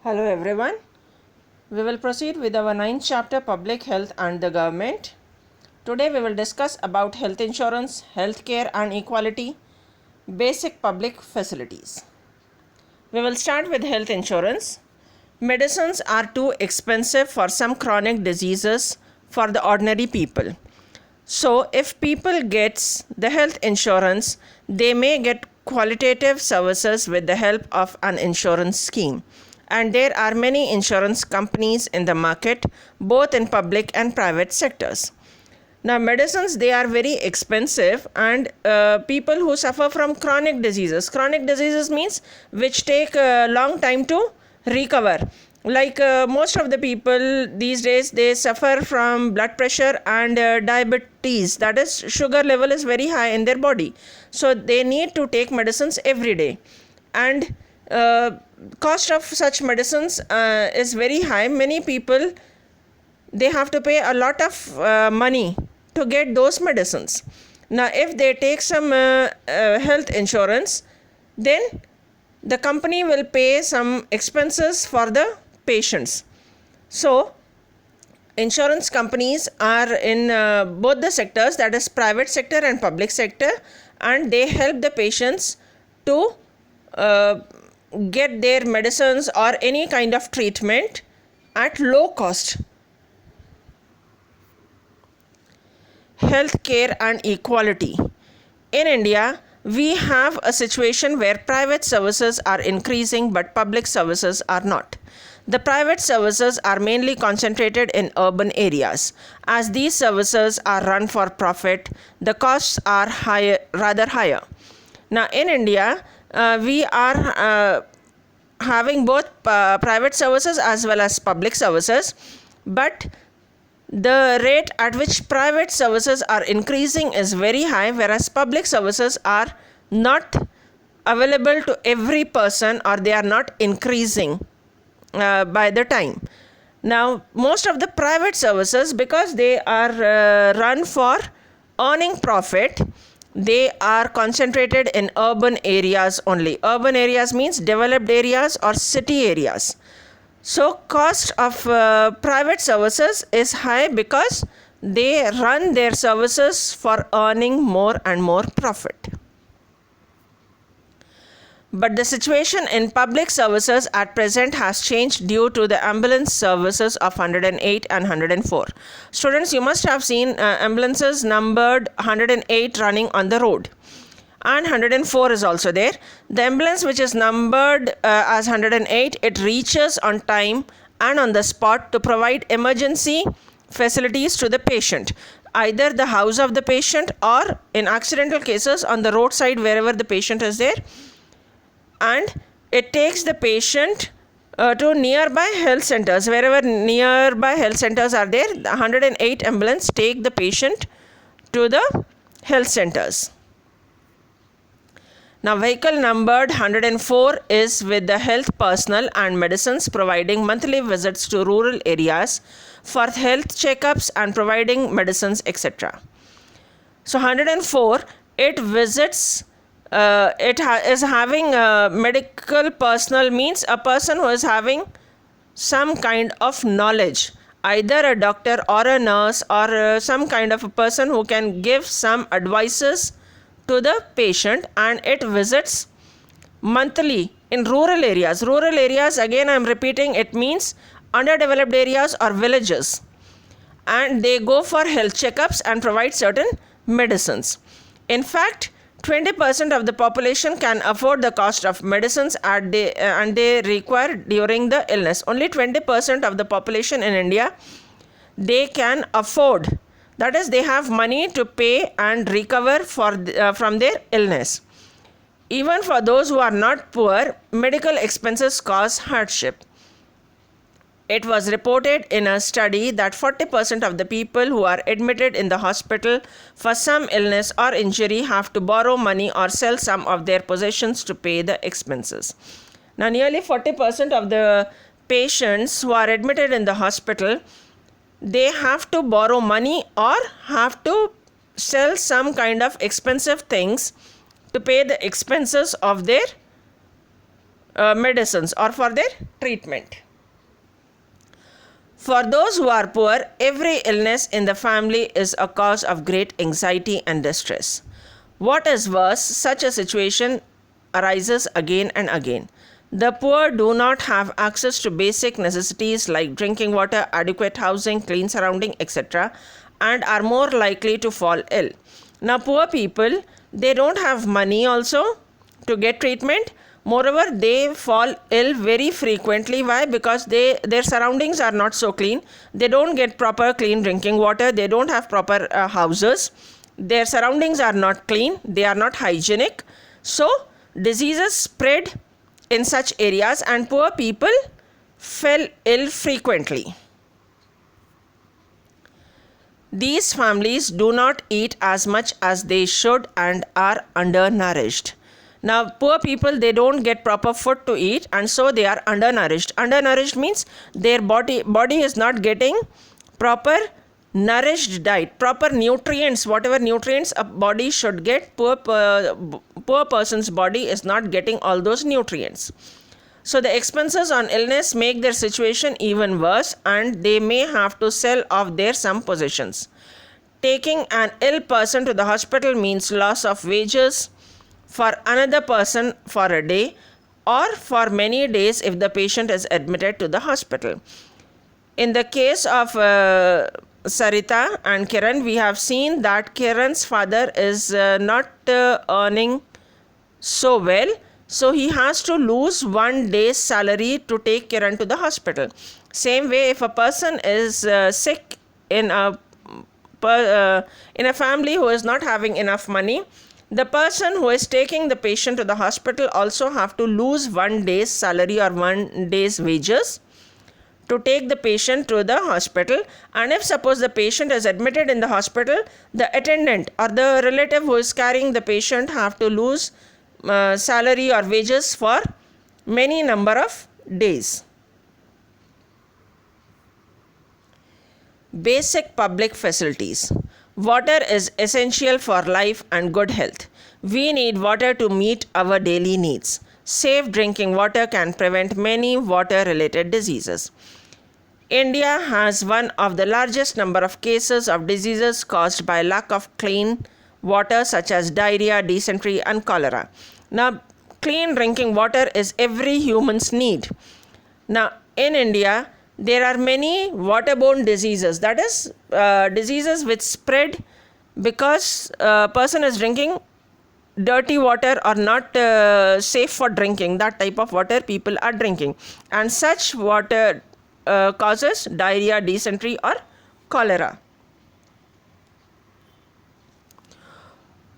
Hello everyone. We will proceed with our ninth chapter, Public Health and the Government. Today we will discuss about health insurance, healthcare and equality, basic public facilities. We will start with health insurance. Medicines are too expensive for some chronic diseases for the ordinary people. So if people gets the health insurance, they may get qualitative services with the help of an insurance scheme. And there are many insurance companies in the market, both in public and private sectors. Now, medicines, they are very expensive, and people who suffer from chronic diseases means which take a long time to recover. Like most of the people these days, they suffer from blood pressure and diabetes, that is, sugar level is very high in their body. So they need to take medicines every day. And cost of such medicines is very high. Many people, they have to pay a lot of money to get those medicines. Now if they take some health insurance, then the company will pay some expenses for the patients. So insurance companies are in both the sectors, that is private sector and public sector, and they help the patients to get their medicines or any kind of treatment at low cost. Healthcare and equality. In India, we have a situation where private services are increasing but public services are not. The private services are mainly concentrated in urban areas. As these services are run for profit, the costs are rather higher. Now in India, we are having both private services as well as public services, but the rate at which private services are increasing is very high, whereas public services are not available to every person, or they are not increasing by the time. Now most of the private services, because they are run for earning profit, they are concentrated in urban areas only. Urban areas means developed areas or city areas. So cost of private services is high because they run their services for earning more and more profit. But the situation in public services at present has changed due to the ambulance services of 108 and 104. Students, you must have seen ambulances numbered 108 running on the road. And 104 is also there. The ambulance which is numbered as 108, it reaches on time and on the spot to provide emergency facilities to the patient, either the house of the patient or in accidental cases on the roadside wherever the patient is there. And it takes the patient to nearby health centers. Wherever nearby health centers are there, the 108 ambulance take the patient to the health centers. Now vehicle numbered 104 is with the health personnel and medicines, providing monthly visits to rural areas for health checkups and providing medicines, etc. So 104, it visits, is having medical personnel, means a person who is having some kind of knowledge, either a doctor or a nurse or some kind of a person who can give some advices to the patient, and it visits monthly in rural areas. Rural areas, again I am repeating, it means underdeveloped areas or villages, and they go for health checkups and provide certain medicines. In fact, 20% of the population can afford the cost of medicines and they require during the illness. Only 20% of the population in India, they can afford, that is, they have money to pay and recover from their illness. Even for those who are not poor, medical expenses cause hardship. It was reported in a study that 40% of the people who are admitted in the hospital for some illness or injury have to borrow money or sell some of their possessions to pay the expenses. Now nearly 40% of the patients who are admitted in the hospital, they have to borrow money or have to sell some kind of expensive things to pay the expenses of their medicines or for their treatment. For those who are poor, every illness in the family is a cause of great anxiety and distress. What is worse, such a situation arises again and again. The poor do not have access to basic necessities like drinking water, adequate housing, clean surrounding, etc., and are more likely to fall ill. Now, poor people, they don't have money also to get treatment. Moreover, they fall ill very frequently. Why? Because their surroundings are not so clean. They don't get proper clean drinking water. They don't have proper houses. Their surroundings are not clean. They are not hygienic. So, diseases spread in such areas and poor people fell ill frequently. These families do not eat as much as they should and are undernourished. Now, poor people, they don't get proper food to eat and so they are undernourished. Undernourished means their body is not getting proper nourished diet, proper nutrients, whatever nutrients a body should get. Poor person's body is not getting all those nutrients. So the expenses on illness make their situation even worse and they may have to sell off their some possessions. Taking an ill person to the hospital means loss of wages for another person for a day or for many days if the patient is admitted to the hospital. In the case of Sarita and Kiran, we have seen that Kiran's father is not earning so well, so he has to lose 1 day's salary to take Kiran to the hospital. Same way, if a person is sick in a family who is not having enough money, the person who is taking the patient to the hospital also have to lose 1 day's salary or 1 day's wages to take the patient to the hospital. And if suppose the patient is admitted in the hospital, the attendant or the relative who is carrying the patient have to lose salary or wages for many number of days. Basic public facilities. Water is essential for life and good health. We need water to meet our daily needs. Safe drinking water can prevent many water-related diseases. India has one of the largest number of cases of diseases caused by lack of clean water such as diarrhea, dysentery and cholera. Now, clean drinking water is every human's need. Now, in India, there are many waterborne diseases, that is diseases which spread because a person is drinking dirty water or not safe for drinking. That type of water people are drinking, and such water causes diarrhea, dysentery or cholera.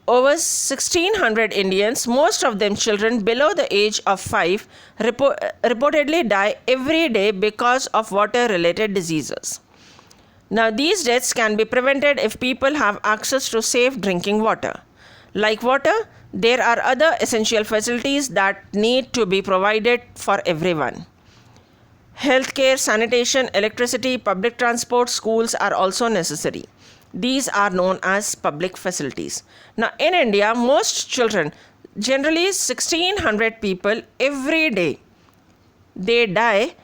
Over 1,600 Indians, most of them children below the age of 5, reportedly die every day because of water-related diseases. Now, these deaths can be prevented if people have access to safe drinking water. Like water, there are other essential facilities that need to be provided for everyone. Healthcare, sanitation, electricity, public transport, schools are also necessary. These are known as public facilities. Now, in India, most children, generally 1,600 people every day, they die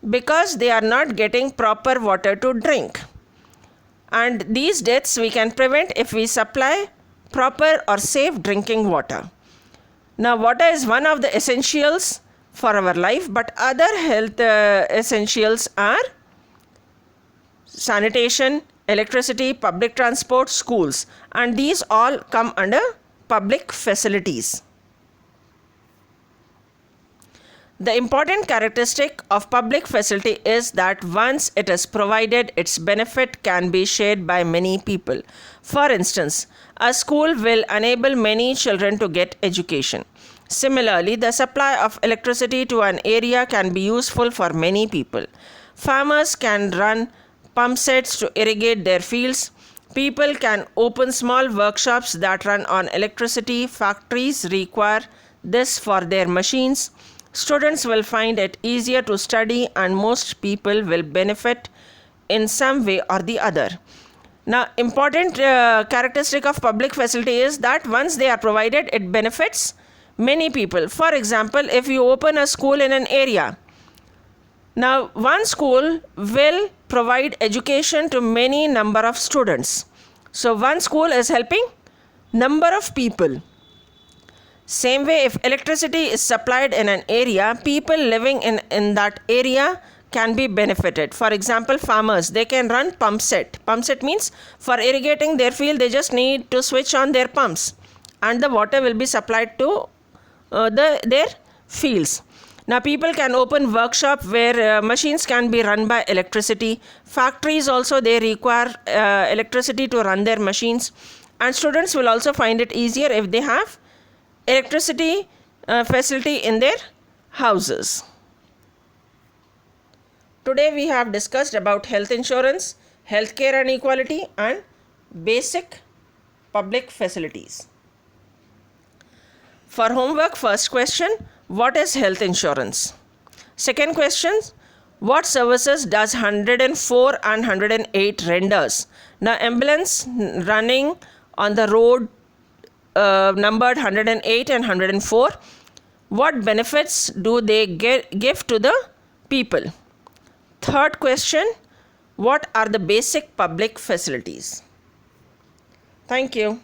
because they are not getting proper water to drink. And these deaths we can prevent if we supply proper or safe drinking water. Now, water is one of the essentials for our life, but other health essentials are sanitation, electricity, public transport, schools, and these all come under public facilities. The important characteristic of public facility is that once it is provided, its benefit can be shared by many people. For instance, a school will enable many children to get education. Similarly, the supply of electricity to an area can be useful for many people. Farmers can run pump sets to irrigate their fields. People can open small workshops that run on electricity. Factories require this for their machines. Students will find it easier to study and most people will benefit in some way or the other. Now, important characteristic of public facility is that once they are provided, it benefits many people. For example, if you open a school in an area, now one school will provide education to many number of students. So one school is helping number of people. Same way, if electricity is supplied in an area, people living in that area can be benefited. For example, farmers, they can run pump set. Pump set means for irrigating their field, they just need to switch on their pumps and the water will be supplied to their fields. Now people can open workshop where machines can be run by electricity. Factories also, they require electricity to run their machines, and students will also find it easier if they have electricity facility in their houses. Today we have discussed about health insurance, healthcare inequality and basic public facilities. For homework, first question, what is health insurance? Second question, what services does 104 and 108 renders? Now ambulance running on the road numbered 108 and 104, what benefits do they give to the people? Third question, what are the basic public facilities? Thank you.